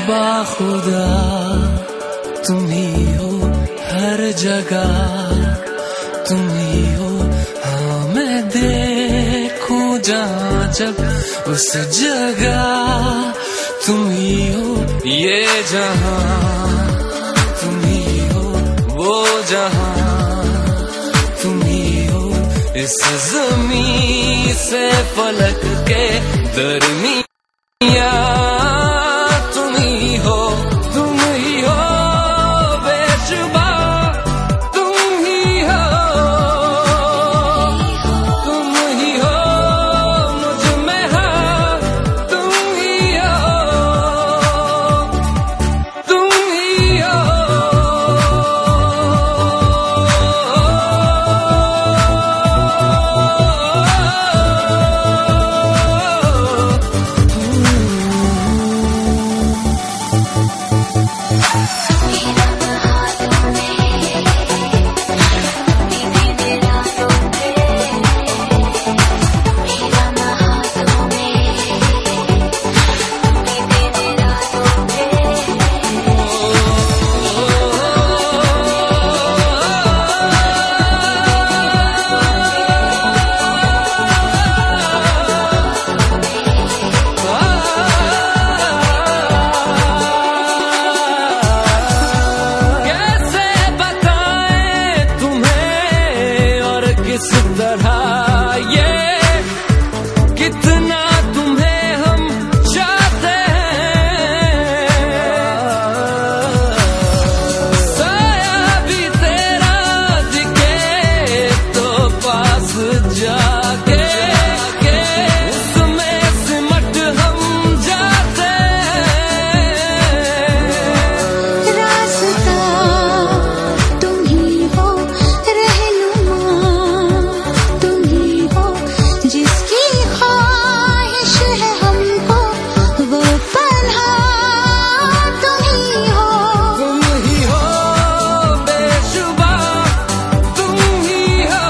बाखुदा तुम ही हो हर जगह, तुम ही हो। हाँ मैं देखूं जहाँ जब उस जगह तुम ही हो। ये जहाँ तुम ही हो, वो जहाँ तुम ही हो। इस ज़मीं से फलक के दरमिया तुम ही हो, तुम ही हो बेशुबा, तुम ही हो, तुम ही हो मुझ में हाँ, तुम ही हो, तुम ही हो। किस तरह ये कितना तुम्हें हम चाहते हैं, साया भी तेरा दिखे तो पास जाके उसमें सिमट हम जाते हैं। रास्ता तुम ही हो, जिसकी ख्वाहिश है हमको वो पन्हा तुम ही हो, तुम ही हो बेशुबा, तुम ही हो,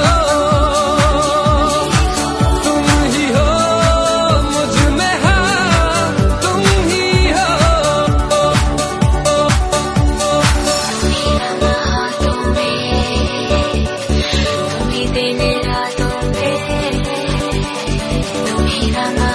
तुम ही हो मुझ में हाँ, तुम ही हो। तुम ही दिन रातों में, तुम ही रंगा